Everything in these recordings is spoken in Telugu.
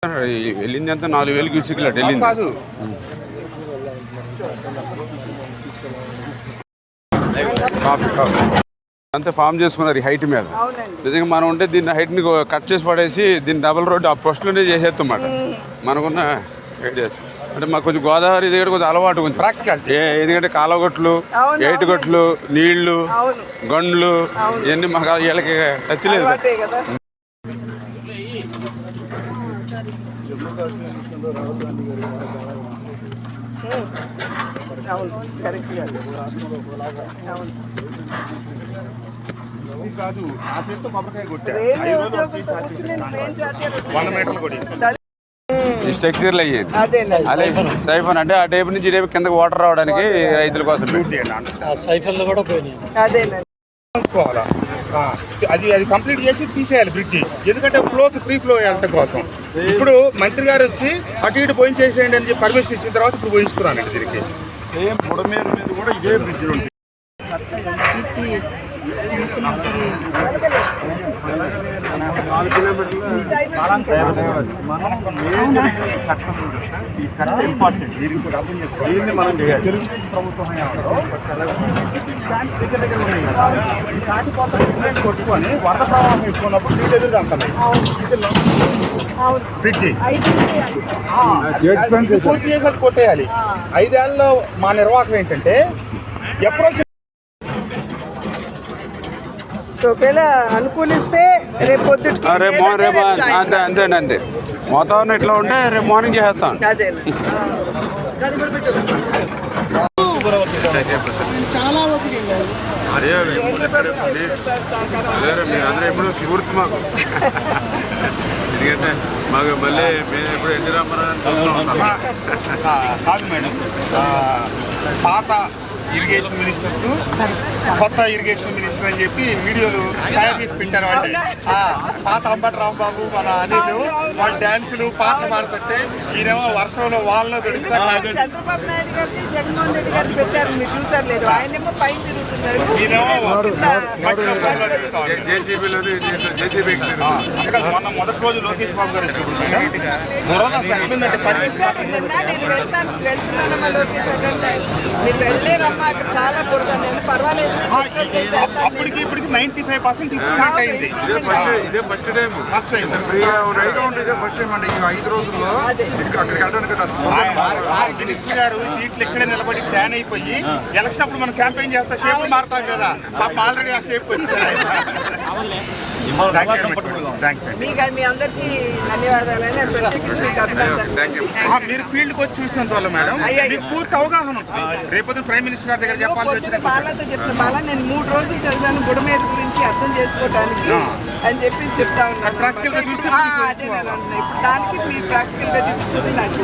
వెళ్ళింది అంతా 4000 క్యూసెక్లు అటు వెళ్ళింది. అంతా ఫామ్ చేసుకున్నారు ఈ హైట్ మీద. నిజంగా మనం ఉంటే దీన్ని హైట్ని కట్ చేసి పడేసి దీన్ని డబుల్ రోడ్డు ఆ ఫస్ట్లోనే చేసేస్తామాట. మనకున్న ఐడియాస్ అంటే మాకు కొంచెం గోదావరి దగ్గర కొంచెం అలవాటు కొంచెం ఎందుకంటే కాలగొట్లు, ఏటుగొట్లు, నీళ్లు, గండ్లు ఇవన్నీ మాకు వీళ్ళకి టచ్ లేదు. ఈ స్ట్రక్చర్లు అయ్యేది అదే సైఫన్ అంటే ఆ టైపు నుంచి రేపు కిందకి వాటర్ రావడానికి రైతుల కోసం సైఫన్లు కూడా పోయినాయి. అది కంప్లీట్ చేసి తీసేయాలి బ్రిడ్జి, ఎందుకంటే ఫ్లోకి ఫ్రీ ఫ్లో వెళ్ళటం కోసం. ఇప్పుడు మంత్రి గారు వచ్చి అటు ఇటు పోయించేసేయండి అని చెప్పి పర్మిషన్ ఇచ్చిన తర్వాత ఇప్పుడు పోయిస్తున్నానండి. దీనికి సేమ్ బుడమేరు మీద కూడా ఇదే బ్రిడ్జి ఉంది. దీన్ని మనం తెలుగుదేశం ప్రభుత్వం కొట్టుకొని వరద ప్రవాహం ఎక్కున్నప్పుడు నీళ్ళు ఎదురు అంటున్నాయి. బ్రిడ్జి పూర్తి చేసి కొట్టేయాలి. 5 ఏళ్లలో మా నిర్వాహకం ఏంటంటే అప్రోచ్ ఒకవేళ అనుకూలిస్తే రేపు పొద్దుటికి అంతే వాతావరణం ఇట్లా ఉంటే రేపు మార్నింగ్ చేసేస్తాం. చాలా అదే మీరందరూ ఎప్పుడు స్ఫూర్తి మాకు. ఎందుకంటే మాకు మళ్ళీ మేము ఎప్పుడు ఎన్టీ రామారావు కాదు మేడం, పాత ఇరిగేషన్ మినిస్టర్స్ కొత్త ఇరిగేషన్ మినిస్టర్ అని చెప్పి వీడియోలు తయారు చేసి పెట్టారు. అంటే పాత అంబటి రాంబాబు మన అనిల్ వాళ్ళ డాన్సులు పాటలు మారుతుంటే ఈయనేమో వర్షంలో వాళ్ళలో దొరికిస్తారు. చంద్రబాబు నాయుడు గారిని జగన్మోహన్ రెడ్డి గారిని పెట్టారు, మీరు చూసారు లేదు? ఆయనేమో పైన తిరుగుతున్నారు, మొన్న మొదటి రోజు లోకేష్ బాబు గారు చాలా బురద. నేను పర్వాలేదు, అప్పటికి ఇప్పటికి 95% ఇంప్రూవ్మెంట్ అయింది. ఇదే ఫస్ట్ టైం అండి ఈ 5 రోజుల్లో మినిస్టర్ గారు దీంట్లో ఇక్కడే నిలబడి ప్లాన్ అయిపోయి ఎలక్షన్ అప్పుడు మనం క్యాంపెయిన్ చేస్తా షేప్ మారుతాం కదా, పాప ఆల్రెడీ ఆ షేప్ వచ్చేసారు. మీ అందరికీ ధన్యవాదాలని మీరు ఫీల్డ్ కి వచ్చి చూసినంత వల్ల మేడం మీకు పూర్తి అవగాహన ఉంటుంది. రేపు ప్రైమ్ మినిస్టర్ గారి దగ్గర చెప్పాల్సి వచ్చిన బాలతో చెప్తున్నా, బాల నేను 3 రోజులు చదివాను బుడమేరు గురించి అర్థం చేసుకోవడానికి అని చెప్పి చెప్తా ఉన్నాను. ప్రాక్టికల్ గా చూస్తే అదే నేను అంటున్నా. ఇప్పుడు దానికి మీరు ప్రాక్టికల్ గా చూపించింది నాకు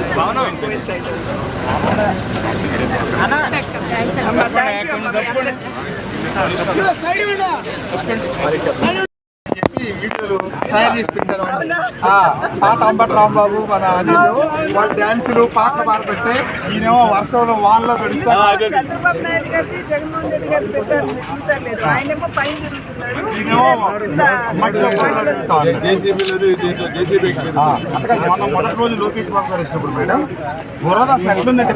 వీడియోలు తయారు చేసి పెట్టారు. పాత అంబటి రాంబాబు మన అనిల్ వాళ్ళ డాన్సులు పాటలు పాడుతుంటే ఈయనేమో వర్షంలో వాళ్ళలో దొరికిస్తారు. చంద్రబాబు నాయుడు గారిని జగన్మోహన్ రెడ్డి గారిని పెట్టారు, మీరు చూసారు లేదు? ఆయనేమో పైన తిరుగుతున్నారు, మొన్న మొదటి రోజు లోకేష్ బాబు గారు వచ్చినప్పుడు మేడం బురద ఎట్లుందంటే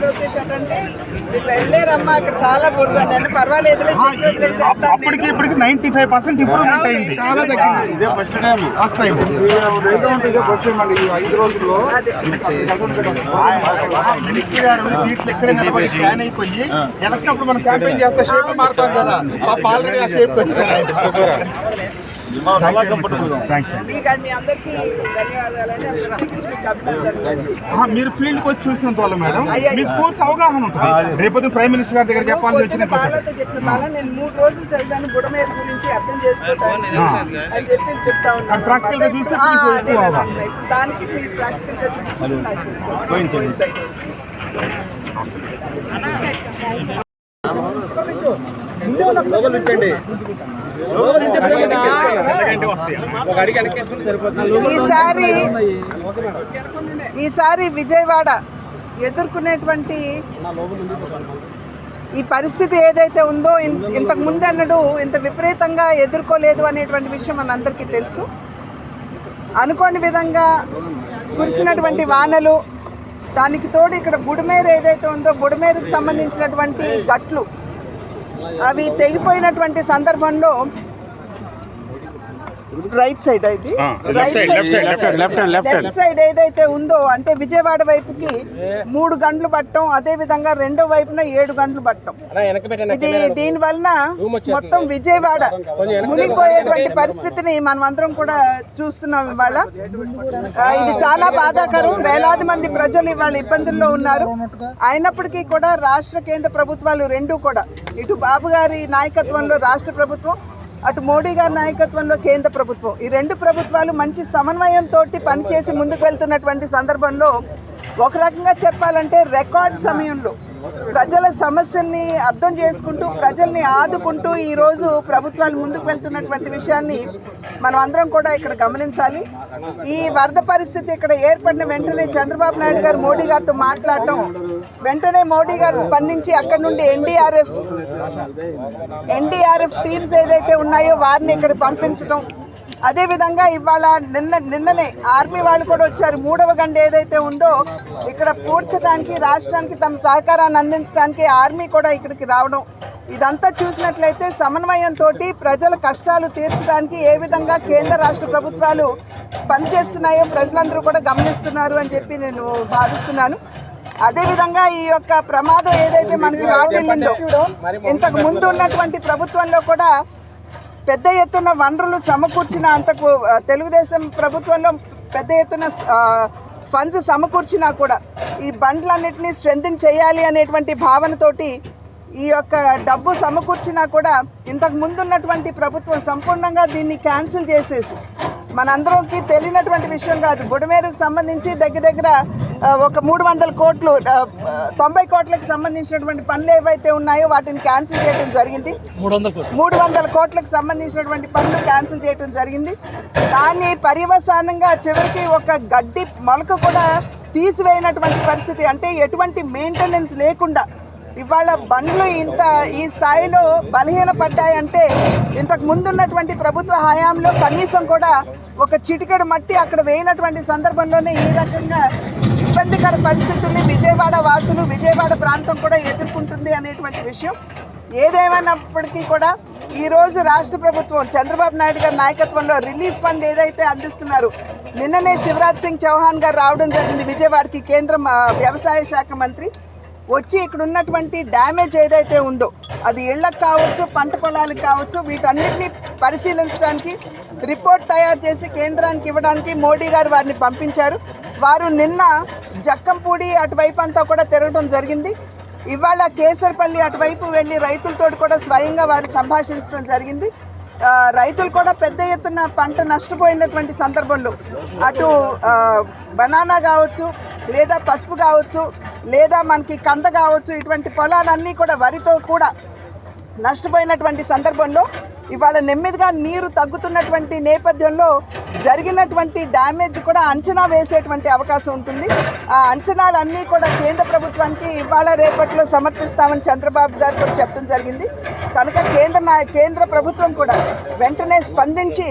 లోకేష్ అంటే మీరు వెళ్ళారమ్మా అక్కడ చాలా బురద. నేను పర్వాలేదు, అప్పటికి ఇప్పటికి 95% ఇంప్రూవ్మెంట్ అయింది. చాలా తగ్గింది. ఇదే ఫస్ట్ టైం ఈ 5 రోజుల్లో మినిస్టర్ గారు దీంట్లో ఇక్కడే నిలబడి ప్లాన్ అయిపోయి ఎలక్షన్ అప్పుడు మనం క్యాంపెయిన్ చేస్తే షేప్ మారుతాం కదా, పాప ఆల్రెడీ ఆ షేప్ వచ్చేసారు. మీరు ఫీల్డ్ కి వచ్చి చూసినంత వల్ల మేడం మీకు పూర్తి అవగాహన ఉంటుంది. రేపు ప్రైమ్ మినిస్టర్ గారి దగ్గర చెప్పాల్సి వచ్చిన బాలతో చెప్పిన బాల నేను 3 రోజులు చదివాను బుడమేరు గురించి అర్థం చేసుకోవడానికి అని చెప్పి చెప్తా ఉన్నాను. ప్రాక్టికల్ గా చూస్తే దానికి మీరు ప్రాక్టికల్ గా చూపించింది ఈసారి విజయవాడ ఎదుర్కొనేటువంటి ఈ పరిస్థితి ఏదైతే ఉందో ఇంతకు ముందు అన్నడు ఇంత విపరీతంగా ఎదుర్కోలేదు అనేటువంటి విషయం మనందరికీ తెలుసు. అనుకోని విధంగా కురిసినటువంటి వానలు, దానికి తోడు ఇక్కడ బుడమేరు ఏదైతే ఉందో బుడమేరుకు సంబంధించినటువంటి గట్లు అవి తెగిపోయినటువంటి సందర్భంలో రైట్ సైడ్ అయితే లెఫ్ట్ సైడ్ ఏదైతే ఉందో అంటే విజయవాడ వైపుకి 3 గంటలు పట్టడం, అదే విధంగా రెండో వైపున 7 గంటలు పట్టడం. ఇది దీని వలన మొత్తం విజయవాడ మునిగిపోయేటువంటి పరిస్థితిని మనం అందరం కూడా చూస్తున్నాం ఇవాళ. ఇది చాలా బాధాకరం. వేలాది మంది ప్రజలు ఇవాళ ఇబ్బందుల్లో ఉన్నారు. అయినప్పటికీ కూడా రాష్ట్ర కేంద్ర ప్రభుత్వాలు రెండూ కూడా, ఇటు బాబు గారి నాయకత్వంలో రాష్ట్ర ప్రభుత్వం, అటు మోడీ గారి నాయకత్వంలో కేంద్ర ప్రభుత్వం, ఈ రెండు ప్రభుత్వాలు మంచి సమన్వయంతో పనిచేసి ముందుకు వెళ్తున్నటువంటి సందర్భంలో ఒక రకంగా చెప్పాలంటే రికార్డ్ సమయంలో ప్రజల సమస్యల్ని అర్థం చేసుకుంటూ ప్రజల్ని ఆదుకుంటూ ఈరోజు ప్రభుత్వాలు ముందుకు వెళ్తున్నటువంటి విషయాన్ని మనం అందరం కూడా ఇక్కడ గమనించాలి. ఈ వరద పరిస్థితి ఇక్కడ ఏర్పడిన వెంటనే చంద్రబాబు నాయుడు గారు మోడీ గారితో మాట్లాడటం, వెంటనే మోడీ గారు స్పందించి అక్కడ నుండి ఎన్డీఆర్ఎఫ్ టీమ్స్ ఏదైతే ఉన్నాయో వారిని ఇక్కడ పంపించడం, అదేవిధంగా ఇవాళ నిన్ననే ఆర్మీ వాళ్ళు కూడా వచ్చారు. 3వ గంట ఏదైతే ఉందో ఇక్కడ పూడ్చడానికి, రాష్ట్రానికి తమ సహకారాన్ని అందించడానికి ఆర్మీ కూడా ఇక్కడికి రావడం, ఇదంతా చూసినట్లయితే సమన్వయంతో ప్రజల కష్టాలు తీర్చడానికి ఏ విధంగా కేంద్ర రాష్ట్ర ప్రభుత్వాలు పనిచేస్తున్నాయో ప్రజలందరూ కూడా గమనిస్తున్నారు అని చెప్పి నేను భావిస్తున్నాను. అదేవిధంగా ఈ యొక్క ప్రమాదం ఏదైతే మనకి వాటిల్లిందో, ఇంతకు ముందు ఉన్నటువంటి ప్రభుత్వంలో కూడా పెద్ద ఎత్తున వనరులు సమకూర్చిన, అంతకు తెలుగుదేశం ప్రభుత్వంలో పెద్ద ఎత్తున ఫండ్స్ సమకూర్చినా కూడా ఈ బండ్లన్నింటినీ స్ట్రెంథెన్ చేయాలి అనేటువంటి భావనతోటి ఈ యొక్క డబ్బు సమకూర్చినా కూడా ఇంతకు ముందు ఉన్నటువంటి ప్రభుత్వం సంపూర్ణంగా దీన్ని క్యాన్సిల్ చేసేసి, మనందరికీ తెలియనటువంటి విషయం కాదు, బుడమేరుకు సంబంధించి దగ్గర ఒక 300 కోట్లు 90 కోట్లకు సంబంధించినటువంటి పనులు ఏవైతే ఉన్నాయో వాటిని క్యాన్సిల్ చేయడం జరిగింది. 300 కోట్లకు సంబంధించినటువంటి పనులు క్యాన్సిల్ చేయడం జరిగింది. దాన్ని పర్యవసానంగా చివరికి ఒక గడ్డి మొలక కూడా తీసివేయనటువంటి పరిస్థితి, అంటే ఎటువంటి మెయింటెనెన్స్ లేకుండా ఇవాళ బండ్లు ఈ స్థాయిలో బలహీనపడ్డాయంటే ఇంతకు ముందున్నటువంటి ప్రభుత్వ హయాంలో కనీసం కూడా ఒక చిటికెడు మట్టి అక్కడ వేయనటువంటి సందర్భంలోనే ఈ రకంగా ఇబ్బందికర పరిస్థితుల్ని విజయవాడ వాసులు, విజయవాడ ప్రాంతం కూడా ఎదుర్కొంటుంది అనేటువంటి విషయం. ఏదేమైనప్పటికీ కూడా ఈరోజు రాష్ట్ర ప్రభుత్వం చంద్రబాబు నాయుడు గారి నాయకత్వంలో రిలీఫ్ ఫండ్ ఏదైతే అందిస్తున్నారు, నిన్ననే శివరాజ్ సింగ్ చౌహాన్ గారు రావడం జరిగింది విజయవాడకి, కేంద్ర వ్యవసాయ శాఖ మంత్రి వచ్చి ఇక్కడ ఉన్నటువంటి డ్యామేజ్ ఏదైతే ఉందో అది ఇళ్లకు కావచ్చు, పంట పొలాలకు కావచ్చు, వీటన్నిటిని పరిశీలించడానికి రిపోర్ట్ తయారు చేసి కేంద్రానికి ఇవ్వడానికి మోడీ గారు వారిని పంపించారు. వారు నిన్న జక్కంపూడి అటువైపు అంతా కూడా తిరగడం జరిగింది. ఇవాళ కేసరపల్లి అటువైపు వెళ్ళి రైతులతో కూడా స్వయంగా వారు సంభాషించడం జరిగింది. రైతులు కూడా పెద్ద ఎత్తున పంట నష్టపోయినటువంటి సందర్భంలో అటు బనానా కావచ్చు, లేదా పసుపు కావచ్చు, లేదా మనకి కంద కావచ్చు, ఇటువంటి పొలాలన్నీ కూడా వరితో కూడా నష్టపోయినటువంటి సందర్భంలో ఇవాళ నెమ్మదిగా నీరు తగ్గుతున్నటువంటి నేపథ్యంలో జరిగినటువంటి డ్యామేజ్ కూడా అంచనా వేసేటువంటి అవకాశం ఉంటుంది. ఆ అంచనాలన్నీ కూడా కేంద్ర ప్రభుత్వానికి ఇవాళ రేపట్లో సమర్పిస్తామని చంద్రబాబు గారు కూడా చెప్పడం జరిగింది. కనుక కేంద్ర ప్రభుత్వం కూడా వెంటనే స్పందించి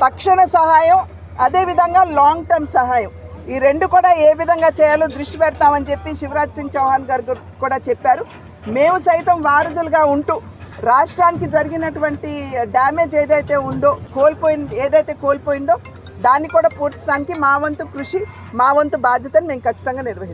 తక్షణ సహాయం, అదేవిధంగా లాంగ్ టర్మ్ సహాయం, ఈ రెండు కూడా ఏ విధంగా చేయాలో దృష్టి పెడతామని చెప్పి శివరాజ్ సింగ్ చౌహాన్ గారు కూడా చెప్పారు. మేము సైతం వారధులుగా ఉంటూ రాష్ట్రానికి జరిగినటువంటి డ్యామేజ్ ఏదైతే ఉందో, కోల్పోయిందో దాన్ని కూడా పూడ్చడానికి మా వంతు కృషి, మా వంతు బాధ్యతను మేము ఖచ్చితంగా నిర్వహిస్తాం.